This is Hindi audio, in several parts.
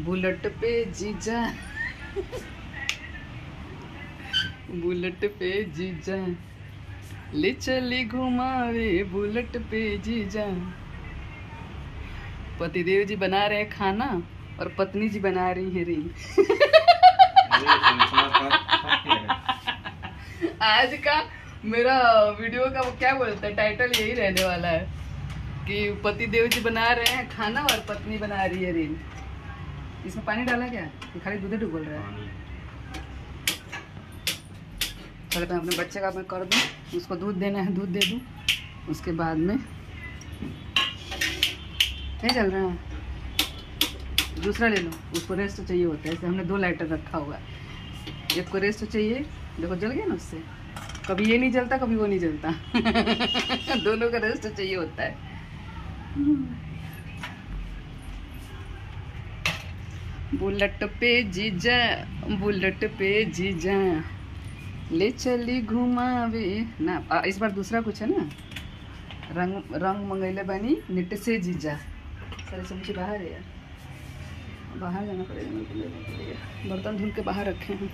बुलेट पे जीजा बुलेट पे जीजा ले चली घुमावे बुलेट पे जीजा। पतिदेव जी बना रहे हैं खाना और पत्नी जी बना रही है रील। आज का मेरा वीडियो का वो क्या बोलता है, टाइटल यही रहने वाला है कि पतिदेव जी बना रहे हैं खाना और पत्नी बना रही है रील। इसमें पानी डाला क्या कि खाली दूध डुबल रहा है? पहले मैं अपने बच्चे का मैं कर दूँ, उसको दूध देना है दूध दे दूँ, उसके बाद में नहीं चल रहा है, दूसरा ले लो। उसको रेस्ट तो चाहिए होता है, इसलिए हमने 2 लाइटर रखा हुआ है। एक को रेस्ट तो चाहिए, देखो जल गया ना उससे, कभी ये नहीं जलता कभी वो नहीं जलता। दोनों का रेस्ट तो चाहिए होता है। बुलेट पे जीजा बुलेट पे जीजा ले चली घुमावे ना। इस बार दूसरा कुछ है ना, रंग रंग मंगैले बनी निट से जीजा। सारे चमचे बाहर है यार, बाहर जाना पड़ेगा मेरे को लेने के लिए। बर्तन धुल के बाहर रखे हैं।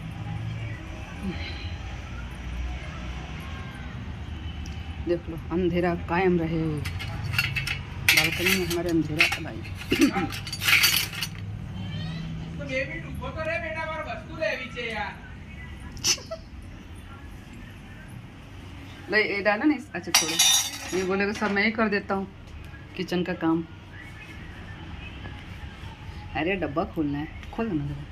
देख लो अंधेरा कायम रहे, बालकनी में हमारे अंधेरा भाई। ये डाला नहीं, अच्छा छोड़ो, ये बोलेगा सब मैं ही कर देता हूँ किचन का काम। अरे डब्बा खोलना है, खोल देना जरा।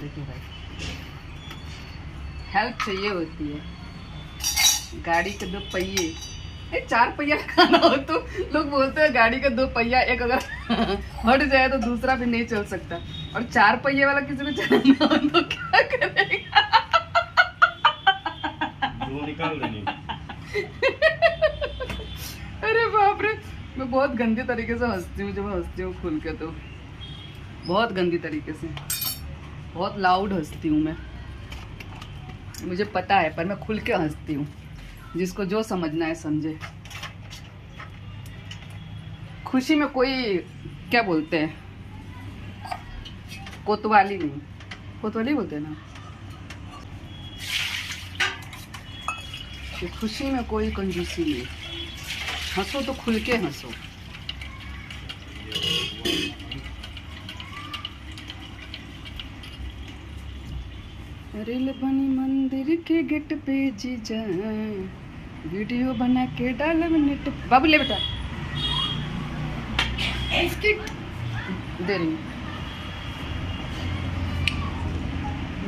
देखिए भाई, हेल्प चाहिए होती है। गाड़ी के 2 पहिए, 4 पहिया खाना हो तो लोग बोलते हैं गाड़ी का 2 पहिया, एक अगर हट जाए तो दूसरा भी नहीं चल सकता, और 4 पहिए वाला किसी को चलाना हो तो क्या करेगा? निकाल देनी। अरे बाप रे, मैं बहुत गंदे तरीके से हंसती हूँ जब मैं हंसती हूँ खुल के, तो बहुत गंदी तरीके से, बहुत लाउड हंसती हूँ मैं, मुझे पता है, पर मैं खुल के हंसती हूँ। जिसको जो समझना है समझे। खुशी में कोई क्या बोलते हैं, कोतवाली नहीं, कोतवाली बोलते हैं ना, कि खुशी में कोई कंजूसी नहीं। हंसो तो खुल के हंसो। रील बनी मंदिर के गेट पे जीजा, वीडियो बना के डाल नेट। बाबू ले बेटा, बिस्किट दे रही।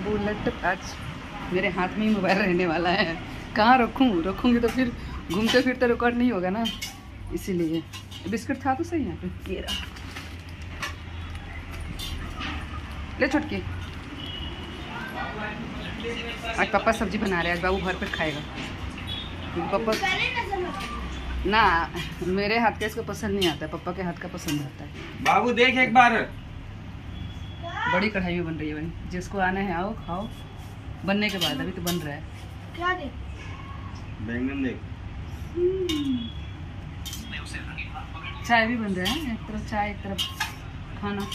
बुलेट, आज मेरे हाथ में ही मोबाइल रहने वाला है, कहाँ रखूँगी तो फिर घूमते फिरते रिकॉर्ड नहीं होगा ना, इसीलिए। बिस्किट था तो सही यहाँ पे, ये रहा, ले छुटकी। आज पापा सब्जी बना रहे हैं, आज बाबू भर पेट खाएगा। पापा ना, मेरे हाथ का इसको पसंद नहीं आता है, पापा के हाथ का पसंद आता है। बाबू देख एक बार, बड़ी कढ़ाई में बन रही है भाई, जिसको आना है आओ खाओ। बनने के बाद, अभी तो बन रहा है। क्या देख? बैंगन देख। चाय भी बन रहा है, एक तरफ चाय एक तरफ खाना।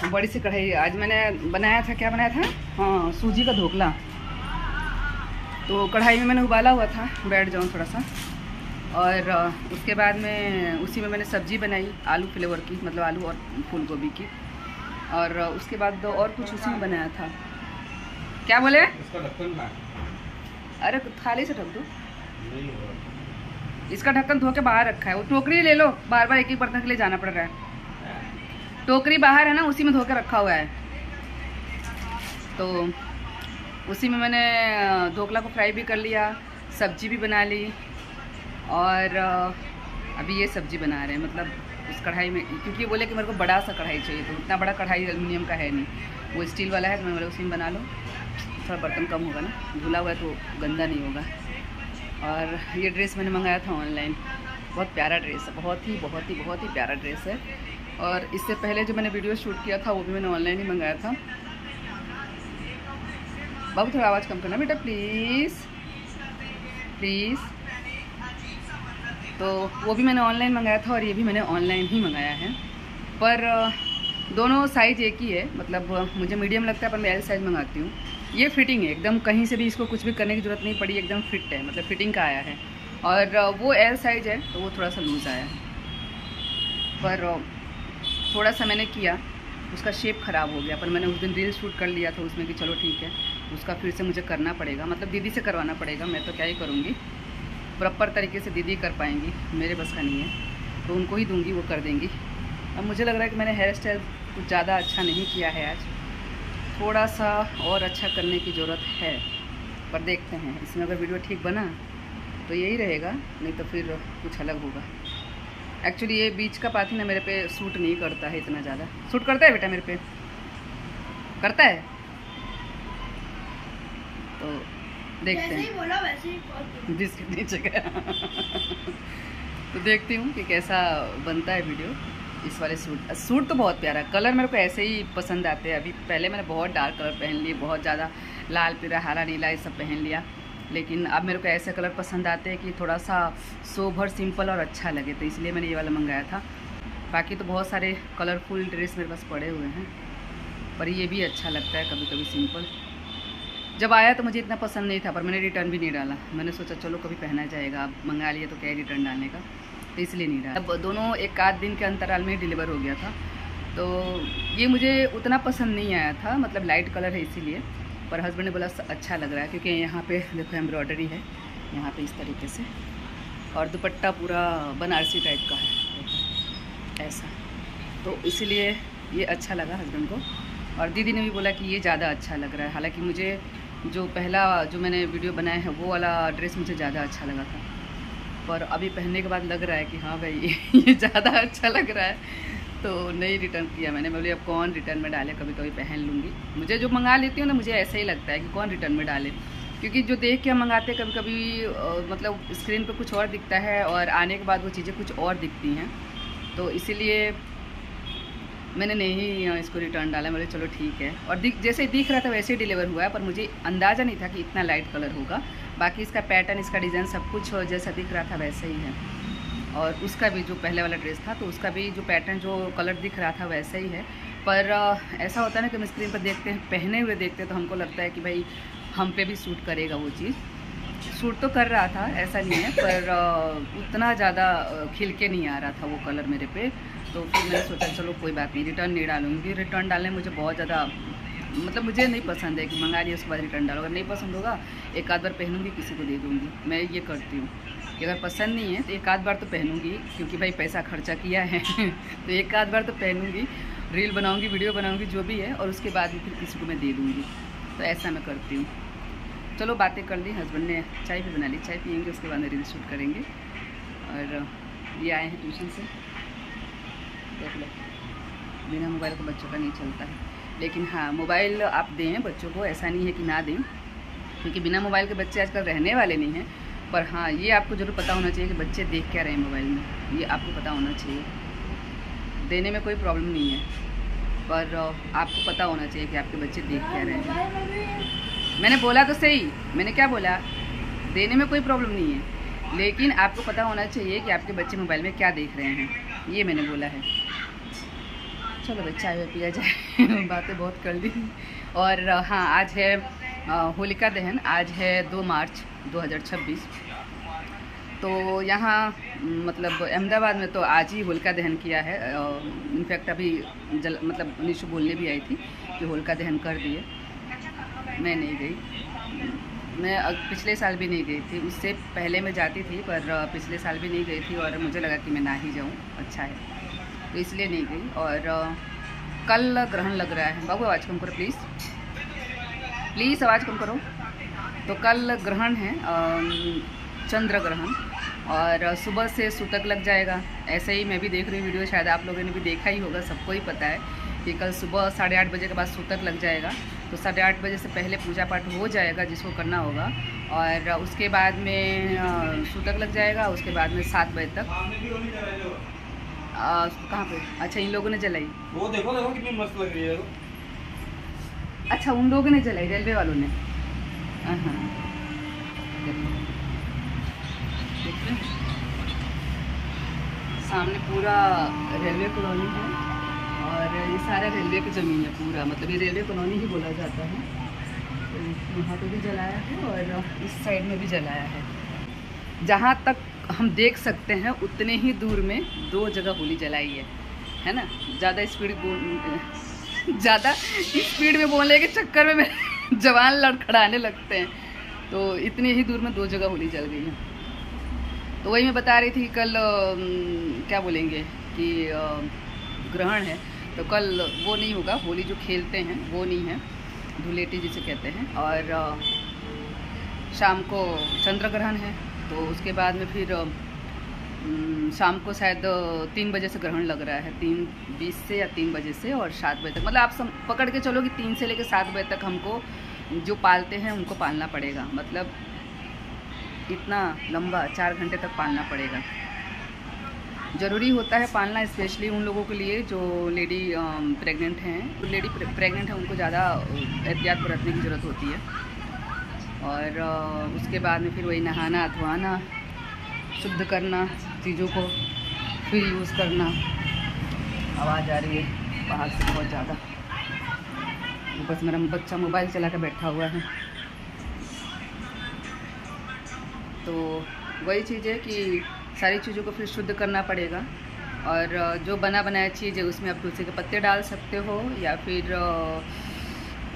बड़ी सी कढ़ाई आज मैंने बनाया था, क्या बनाया था, हाँ सूजी का ढोकला। तो कढ़ाई में मैंने उबाला हुआ था, बैठ जाऊँ थोड़ा सा, और उसके बाद में उसी में मैंने सब्जी बनाई आलू फ्लेवर की, मतलब आलू और फूल गोभी की, और उसके बाद और कुछ उसी में बनाया था। क्या बोले? इसका ढक्कन कहाँ है? अरे थाली से ढक दो। इसका ढक्कन धो के बाहर रखा है। वो टोकरी ले लो, बार बार एक एक बर्तन के लिए जाना पड़ रहा है। टोकरी बाहर है ना, उसी में धो के रखा हुआ है। तो उसी में मैंने ढोकला को फ्राई भी कर लिया, सब्जी भी बना ली, और अभी ये सब्जी बना रहे हैं, मतलब उस कढ़ाई में, क्योंकि बोले कि मेरे को बड़ा सा कढ़ाई चाहिए, तो इतना बड़ा कढ़ाई एल्युमिनियम का है नहीं, वो स्टील वाला है, तो मैं बोला उसी में बना लो, थोड़ा बर्तन कम होगा ना, धुला हुआ है तो गंदा नहीं होगा। और ये ड्रेस मैंने मंगाया था ऑनलाइन, बहुत प्यारा ड्रेस है, बहुत ही प्यारा ड्रेस है। और इससे पहले जो मैंने वीडियो शूट किया था वो भी मैंने ऑनलाइन ही मंगाया था। बाबू थोड़ा आवाज़ कम करना बेटा, प्लीज़ प्लीज़। तो वो भी मैंने ऑनलाइन मंगाया था और ये भी मैंने ऑनलाइन ही मंगाया है। पर दोनों साइज़ एक ही है, मतलब मुझे मीडियम लगता है पर मैं एल साइज़ मंगाती हूँ। ये फिटिंग है एकदम, कहीं से भी इसको कुछ भी करने की ज़रूरत नहीं पड़ी, एकदम फिट है, मतलब फिटिंग का आया है। और वो एल साइज़ है तो वो थोड़ा सा लूज़ आया है। पर थोड़ा सा मैंने किया, उसका शेप ख़राब हो गया। पर मैंने उस दिन रील शूट कर लिया था उसमें कि चलो ठीक है, उसका फिर से मुझे करना पड़ेगा, मतलब दीदी से करवाना पड़ेगा। मैं तो क्या ही करूँगी, प्रॉपर तरीके से दीदी कर पाएंगी, मेरे बस का नहीं है, तो उनको ही दूंगी, वो कर देंगी। अब मुझे लग रहा है कि मैंने हेयर स्टाइल कुछ ज़्यादा अच्छा नहीं किया है आज, थोड़ा सा और अच्छा करने की ज़रूरत है। पर देखते हैं, इसमें अगर वीडियो ठीक बना तो यही रहेगा, नहीं तो फिर कुछ अलग होगा। एक्चुअली ये बीच का पाथी ना मेरे पे सूट नहीं करता है इतना ज़्यादा। सूट करता है बेटा मेरे पे? करता है? तो देखते हैं, बोला वैसे ही बिस्किट नीचे गया। तो देखती हूँ कि कैसा बनता है वीडियो इस वाले सूट। सूट तो बहुत प्यारा, कलर मेरे को ऐसे ही पसंद आते हैं। अभी पहले मैंने बहुत डार्क कलर पहन लिए, बहुत ज़्यादा लाल पीला हरा नीला ये सब पहन लिया, लेकिन अब मेरे को ऐसे कलर पसंद आते हैं कि थोड़ा सा सोबर सिंपल और अच्छा लगे, तो इसलिए मैंने ये वाला मंगाया था। बाकी तो बहुत सारे कलरफुल ड्रेस मेरे पास पड़े हुए हैं, पर ये भी अच्छा लगता है कभी कभी सिंपल। जब आया तो मुझे इतना पसंद नहीं था, पर मैंने रिटर्न भी नहीं डाला। मैंने सोचा चलो कभी पहना जाएगा, अब मंगा लिया तो क्या रिटर्न डालने का, तो इसलिए नहीं डाला। अब दोनों एक आध दिन के अंतराल में डिलीवर हो गया था, तो ये मुझे उतना पसंद नहीं आया था, मतलब लाइट कलर है इसीलिए। पर हस्बैंड ने बोला अच्छा लग रहा है, क्योंकि यहाँ पे देखो एम्ब्रॉयडरी है यहाँ पे इस तरीके से, और दुपट्टा पूरा बनारसी टाइप का है ऐसा, तो इसीलिए ये अच्छा लगा हस्बैंड को। और दीदी ने भी बोला कि ये ज़्यादा अच्छा लग रहा है। हालांकि मुझे जो पहला जो मैंने वीडियो बनाया है वो वाला ड्रेस मुझे ज़्यादा अच्छा लगा था, पर अभी पहनने के बाद लग रहा है कि हाँ भाई ये ज़्यादा अच्छा लग रहा है, तो नहीं रिटर्न किया मैंने। बोली अब कौन रिटर्न में डाले, कभी कभी पहन लूँगी। मुझे जो मंगा लेती हूँ ना, मुझे ऐसा ही लगता है कि कौन रिटर्न में डाले, क्योंकि जो देख के हम मंगाते हैं कभी कभी मतलब स्क्रीन पर कुछ और दिखता है और आने के बाद वो चीज़ें कुछ और दिखती हैं, तो इसीलिए मैंने नहीं इसको रिटर्न डाला। बोले चलो ठीक है। और जैसे दिख रहा था वैसे ही डिलीवर हुआ है, पर मुझे अंदाज़ा नहीं था कि इतना लाइट कलर होगा। बाकी इसका पैटर्न, इसका डिज़ाइन सब कुछ जैसा दिख रहा था वैसे ही है। और उसका भी जो पहले वाला ड्रेस था तो उसका भी जो पैटर्न, जो कलर दिख रहा था वैसा ही है। पर ऐसा होता है ना कि हम स्क्रीन पर देखते हैं, पहने हुए देखते हैं, तो हमको लगता है कि भाई हम पे भी सूट करेगा वो चीज़। सूट तो कर रहा था, ऐसा नहीं है, पर उतना ज़्यादा खिल के नहीं आ रहा था वो कलर मेरे पे। तो फिर मैंने सोचा चलो कोई बात नहीं, रिटर्न नहीं डालूंगी। रिटर्न डालने मुझे बहुत ज़्यादा, मतलब मुझे नहीं पसंद है कि मंगा लिया उसके बाद रिटर्न डालो। अगर नहीं पसंद होगा एक आध बार पहनूंगी, किसी को दे दूँगी, मैं ये करती हूँ। अगर पसंद नहीं है तो एक आध बार तो पहनूंगी, क्योंकि भाई पैसा खर्चा किया है तो एक आध बार तो पहनूंगी, रील बनाऊंगी, वीडियो बनाऊंगी, जो भी है, और उसके बाद फिर किसी को मैं दे दूँगी। तो ऐसा मैं करती हूँ। चलो बातें कर ली, हस्बैंड ने चाय भी बना ली, चाय पियेंगे, उसके बाद रील शूट करेंगे। और ये आए हैं ट्यूशन से, देख लो बिना मोबाइल के बच्चों का नहीं चलता है। लेकिन हाँ, मोबाइल आप दें बच्चों को, ऐसा नहीं है कि ना दें, क्योंकि बिना मोबाइल के बच्चे आजकल रहने वाले नहीं हैं। पर हाँ, ये आपको ज़रूर पता होना चाहिए कि बच्चे देख क्या रहे हैं मोबाइल में, ये आपको पता होना चाहिए। देने में कोई प्रॉब्लम नहीं है, पर आपको पता होना चाहिए कि आपके बच्चे देख क्या रहे हैं। मैंने बोला तो सही, मैंने क्या बोला, देने में कोई प्रॉब्लम नहीं है, लेकिन आपको पता होना चाहिए कि आपके बच्चे मोबाइल में क्या देख रहे हैं, ये मैंने बोला है। चलो भाई चाय पिया जाए बातें बहुत कर ली। और हाँ, आज है होलिका दहन, आज है 2 मार्च 2026। तो यहाँ मतलब अहमदाबाद में तो आज ही होलिका दहन किया है। इनफैक्ट अभी मतलब निशु बोलने भी आई थी कि होलिका दहन कर दिए। मैं नहीं गई, मैं पिछले साल भी नहीं गई थी, उससे पहले मैं जाती थी, पर पिछले साल भी नहीं गई थी और मुझे लगा कि मैं ना ही जाऊँ, अच्छा है, तो इसलिए नहीं गई। और कल ग्रहण लग रहा है। बाबू आवाज़ कम करो प्लीज़, प्लीज़ आवाज़ कम करो। तो कल ग्रहण है, चंद्र ग्रहण, और सुबह से सूतक लग जाएगा। ऐसे ही मैं भी देख रही हूँ वीडियो, शायद आप लोगों ने भी देखा ही होगा, सबको ही पता है कि कल सुबह 8:30 बजे के बाद सूतक लग जाएगा। तो 8:30 बजे से पहले पूजा पाठ हो जाएगा जिसको करना होगा, और उसके बाद में सूतक लग जाएगा। उसके बाद में 7 बजे तक कहाँ पे, अच्छा इन लोगों ने जलाई, वो देखो देखो कितनी मस्त लग रही है। अच्छा उन लोगों ने जलाई, रेलवे वालों ने। हाँ, सामने पूरा रेलवे कॉलोनी है और ये सारा रेलवे की ज़मीन है पूरा, मतलब ये रेलवे कॉलोनी ही बोला जाता है। तो यहाँ पे भी जलाया है और इस साइड में भी जलाया है। जहाँ तक हम देख सकते हैं उतने ही दूर में 2 जगह होली जलाई है ना। ज़्यादा स्पीड में बोलने के चक्कर में मेरे जवान लड़खड़ाने लगते हैं। तो इतने ही दूर में 2 जगह होली जल गई है। तो वही मैं बता रही थी कल क्या बोलेंगे कि ग्रहण है, तो कल वो नहीं होगा, होली जो खेलते हैं वो नहीं है, धुलेटी जिसे कहते हैं। और शाम को चंद्र ग्रहण है, तो उसके बाद में फिर शाम को शायद 3 बजे से ग्रहण लग रहा है, 3:20 से या 3 बजे से और 7 बजे तक। मतलब आप सब पकड़ के चलो कि 3 से लेकर 7 बजे तक हमको जो पालते हैं उनको पालना पड़ेगा। मतलब इतना लंबा 4 घंटे तक पालना पड़ेगा। ज़रूरी होता है पालना, स्पेशली उन लोगों के लिए जो लेडी प्रेग्नेंट हैं। लेडी प्रेग्नेंट हैं उनको ज़्यादा एहतियात बरतने की ज़रूरत होती है। और उसके बाद में फिर वही नहाना धोआना, शुद्ध करना चीज़ों को, फिर यूज़ करना। आवाज़ आ रही है बाहर से बहुत ज़्यादा। बस मेरा बच्चा मोबाइल चला कर बैठा हुआ है। तो वही चीज़ है कि सारी चीज़ों को फिर शुद्ध करना पड़ेगा। और जो बना बनाया चीज़ है उसमें आप तुलसी के पत्ते डाल सकते हो, या फिर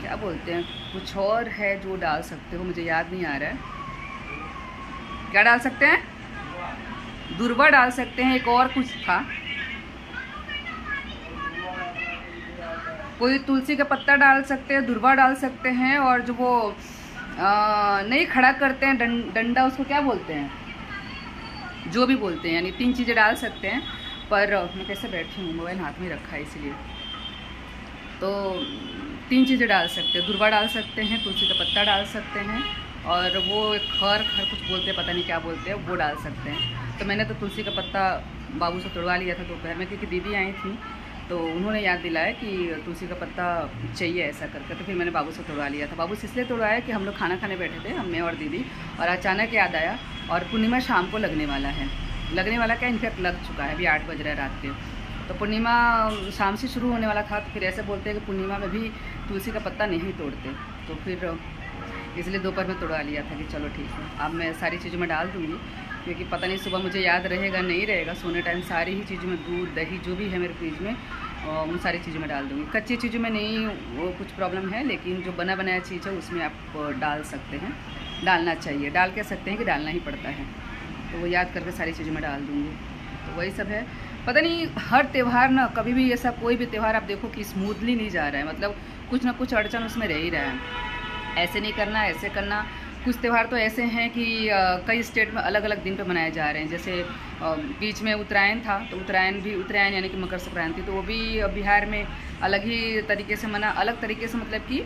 क्या बोलते हैं कुछ और है जो डाल सकते हो, मुझे याद नहीं आ रहा है। क्या डाल सकते हैं? दूर्वा डाल सकते हैं, एक और कुछ था, कोई तुलसी का पत्ता डाल सकते हैं, दूर्वा डाल सकते हैं। और जो वो नहीं खड़ा करते हैं डंडा, उसको क्या बोलते हैं, जो भी बोलते हैं, यानी 3 चीज़ें डाल सकते हैं। पर मैं कैसे बैठी हूँ, मोबाइल हाथ में रखा है इसलिए। तो 3 चीज़ें डाल सकते हैं, दूर्वा डाल सकते हैं, तुलसी का पत्ता डाल सकते हैं, और वो एक खर कुछ बोलते हैं, पता नहीं क्या बोलते हैं, वो डाल सकते हैं। तो मैंने तो तुलसी का पत्ता बाबू से तोड़वा लिया था दोपहर में, क्योंकि दीदी आई थी तो उन्होंने याद दिलाया कि तुलसी का पत्ता चाहिए ऐसा करके। तो फिर मैंने बाबू से तोड़वा लिया था। बाबू से इसलिए तोड़वाया कि हम लोग खाना खाने बैठे थे, हम, मैं और दीदी, और अचानक याद आया। और पूर्णिमा शाम को लगने वाला है, लगने वाला क्या, इनफैक्ट लग चुका है, अभी 8 बज रहा है रात के। तो पूर्णिमा शाम से शुरू होने वाला था। तो फिर ऐसे बोलते हैं कि पूर्णिमा में भी तुलसी का पत्ता नहीं तोड़ते। तो फिर इसलिए दोपहर में तोड़वा लिया था कि चलो ठीक है। अब मैं सारी चीज़ों में डाल दूँगी, क्योंकि पता नहीं सुबह मुझे याद रहेगा नहीं रहेगा। सोने टाइम सारी ही चीज़ों में, दूध दही जो भी है मेरे फ्रिज में, उन सारी चीज़ों में डाल दूँगी। कच्ची चीज़ों में नहीं वो कुछ प्रॉब्लम है, लेकिन जो बना बनाया चीज़ है उसमें आप डाल सकते हैं, डालना चाहिए, डाल कह सकते हैं कि डालना ही पड़ता है। तो वो याद करके सारी चीज़ों में डाल दूँगी। तो वही सब है। पता नहीं हर त्यौहार ना, कभी भी ऐसा कोई भी त्यौहार आप देखो कि स्मूथली नहीं जा रहा है, मतलब कुछ ना कुछ अड़चन उसमें रह ही रहा है। ऐसे नहीं करना, ऐसे करना। कुछ त्यौहार तो ऐसे हैं कि कई स्टेट में अलग अलग दिन पे मनाए जा रहे हैं। जैसे बीच में उत्तरायण था, तो उत्तरायण यानी कि मकर संक्रांति, तो वो भी बिहार में अलग ही तरीके से मना, अलग तरीके से मतलब कि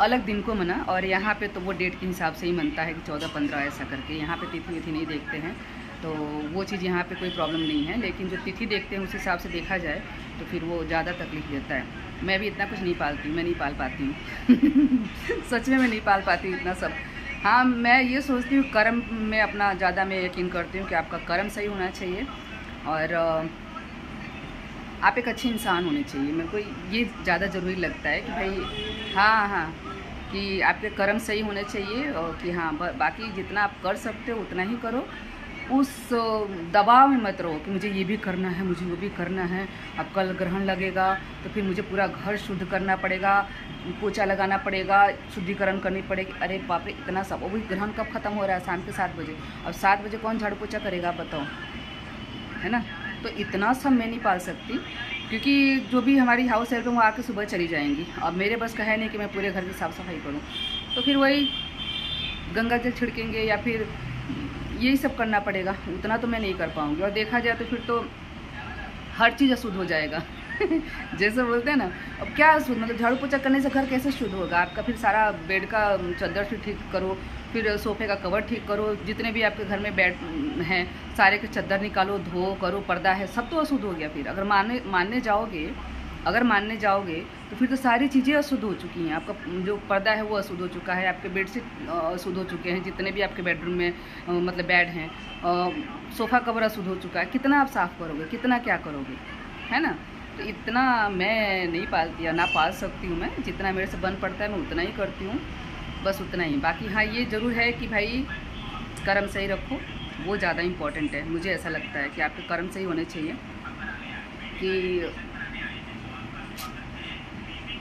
अलग दिन को मना। और यहाँ पे तो वो डेट के हिसाब से ही मनता है कि 14-15 ऐसा करके। यहाँ पे तिथि विथि नहीं देखते हैं, तो वो चीज़ यहाँ पे कोई प्रॉब्लम नहीं है। लेकिन जो तिथि देखते हैं उस हिसाब से देखा जाए तो फिर वो ज़्यादा तकलीफ देता है। मैं भी इतना कुछ नहीं पालती हूँ, मैं नहीं पाल पाती हूँ सच में मैं नहीं पाल पाती हूँ इतना सब। हाँ, मैं ये सोचती हूँ कर्म में अपना ज़्यादा मैं यकीन करती हूँ कि आपका कर्म सही होना चाहिए और आप एक अच्छे इंसान होने चाहिए। मेरे को ये ज़्यादा ज़रूरी लगता है कि भाई हाँ कि आपके कर्म सही होने चाहिए, और कि हाँ बाकी जितना आप कर सकते हो उतना ही करो। उस दबाव में मत रहो कि मुझे ये भी करना है, मुझे वो भी करना है। अब कल ग्रहण लगेगा तो फिर मुझे पूरा घर शुद्ध करना पड़ेगा, पोछा लगाना पड़ेगा, शुद्धिकरण करनी पड़ेगी। अरे बाप रे, इतना सब। और वही ग्रहण कब ख़त्म हो रहा है? शाम के 7 बजे। अब 7 बजे कौन झाड़ू पोछा करेगा आप बताओ, है ना? तो इतना सब मैं नहीं पाल सकती, क्योंकि जो भी हमारी हाउस हेल्प है वो आके सुबह चली जाएंगी। अब मेरे बस का है नहीं कि मैं पूरे घर की साफ़ सफाई करूँ। तो फिर वही गंगा जल छिड़केंगे या फिर यही सब करना पड़ेगा। उतना तो मैं नहीं कर पाऊँगी। और देखा जाए तो फिर तो हर चीज़ अशुद्ध हो जाएगा जैसे बोलते हैं ना, अब क्या अशुद्ध, मतलब झाड़ू पोछा करने से घर कैसे शुद्ध होगा आपका? फिर सारा बेड का चादर से ठीक करो, फिर सोफे का कवर ठीक करो, जितने भी आपके घर में बेड हैं सारे के चादर निकालो, धो करो, पर्दा है, सब तो अशुद्ध हो गया। फिर अगर मानने जाओगे अगर मानने जाओगे तो फिर तो सारी चीज़ें अशुद्ध हो चुकी हैं। आपका जो पर्दा है वो अशुद्ध हो चुका है, आपके बेडशीट अशुद्ध हो चुके हैं, जितने भी आपके बेडरूम में मतलब बेड हैं, सोफ़ा कवर अशुद्ध हो चुका है। कितना आप साफ़ करोगे, कितना क्या करोगे, है ना। तो इतना मैं नहीं पालती या ना पाल सकती हूँ मैं, जितना मेरे से बन पड़ता है मैं उतना ही करती हूँ, बस उतना ही। बाकी हाँ ये ज़रूर है कि भाई कर्म सही रखो, वो ज़्यादा इम्पॉर्टेंट है। मुझे ऐसा लगता है कि आपके कर्म सही होने चाहिए, कि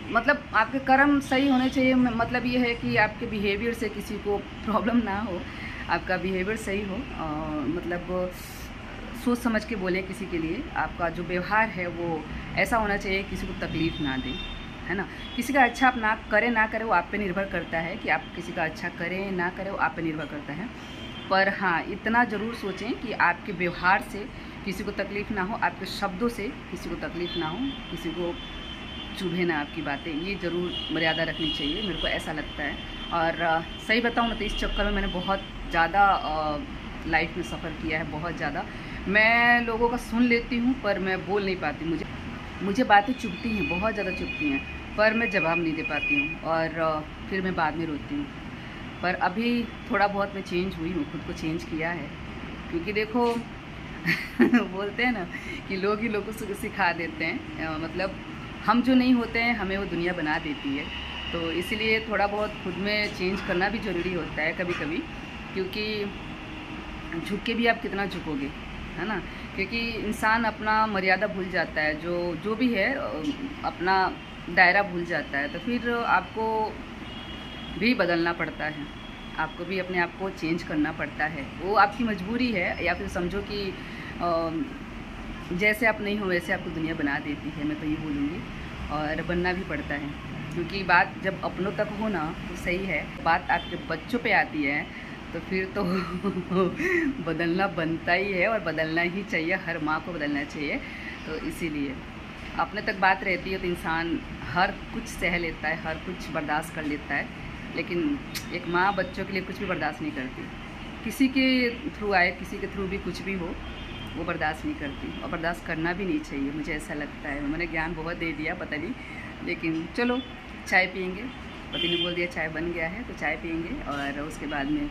मतलब आपके कर्म सही होने चाहिए। मतलब ये है कि आपके बिहेवियर से किसी को प्रॉब्लम ना हो, आपका बिहेवियर सही हो, मतलब सोच समझ के बोले किसी के लिए। आपका जो व्यवहार है वो ऐसा होना चाहिए किसी को तकलीफ़ ना दे, है ना। किसी का अच्छा आप ना करें वो आप पे निर्भर करता है, कि आप किसी का अच्छा करें ना करें वो आप पे निर्भर करता है। पर हाँ इतना ज़रूर सोचें कि आपके व्यवहार से किसी को तकलीफ़ ना हो, आपके शब्दों से किसी को तकलीफ़ ना हो, किसी को चुभे ना आपकी बातें, ये ज़रूर मर्यादा रखनी चाहिए, मेरे को ऐसा लगता है। और सही बताऊँ ना तो इस चक्कर में मैंने बहुत ज़्यादा लाइफ में सफ़र किया है, बहुत ज़्यादा। मैं लोगों का सुन लेती हूँ पर मैं बोल नहीं पाती, मुझे बातें चुभती हैं, बहुत ज़्यादा चुभती हैं, पर मैं जवाब नहीं दे पाती हूँ, और फिर मैं बाद में रोती हूँ। पर अभी थोड़ा बहुत मैं चेंज हुई हूँ, खुद को चेंज किया है, क्योंकि देखो बोलते हैं ना कि लोग ही लोगों को सिखा देते हैं, मतलब हम जो नहीं होते हैं हमें वो दुनिया बना देती है। तो इसलिए थोड़ा बहुत खुद में चेंज करना भी ज़रूरी होता है कभी कभी, क्योंकि झुक के भी आप कितना झुकोगे, है ना। क्योंकि इंसान अपना मर्यादा भूल जाता है, जो भी है अपना दायरा भूल जाता है, तो फिर आपको भी बदलना पड़ता है, आपको भी अपने आप को चेंज करना पड़ता है। वो आपकी मजबूरी है, या फिर समझो कि जैसे आप नहीं हो वैसे आपको दुनिया बना देती है, मैं तो ये बोलूँगी। और बनना भी पड़ता है, क्योंकि बात जब अपनों तक हो ना तो सही है, बात आपके बच्चों पे आती है तो फिर तो बदलना बनता ही है, और बदलना ही चाहिए, हर माँ को बदलना चाहिए। तो इसीलिए अपने तक बात रहती है तो इंसान हर कुछ सह लेता है, हर कुछ बर्दाश्त कर लेता है, लेकिन एक माँ बच्चों के लिए कुछ भी बर्दाश्त नहीं करती। किसी के थ्रू आए, किसी के थ्रू भी कुछ भी हो, वो बर्दाश्त नहीं करती, और बर्दाश्त करना भी नहीं चाहिए, मुझे ऐसा लगता है। मैंने ज्ञान बहुत दे दिया पता नहीं, लेकिन चलो चाय पियेंगे, पति ने बोल दिया चाय बन गया है तो चाय पियेंगे, और उसके बाद में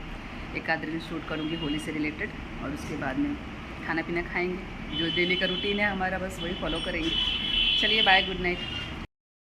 एक आध रील शूट करूँगी होली से रिलेटेड, और उसके बाद में खाना पीना खाएँगे। जो डेली का रूटीन है हमारा बस वही फॉलो करेंगे। चलिए बाय, गुड नाइट।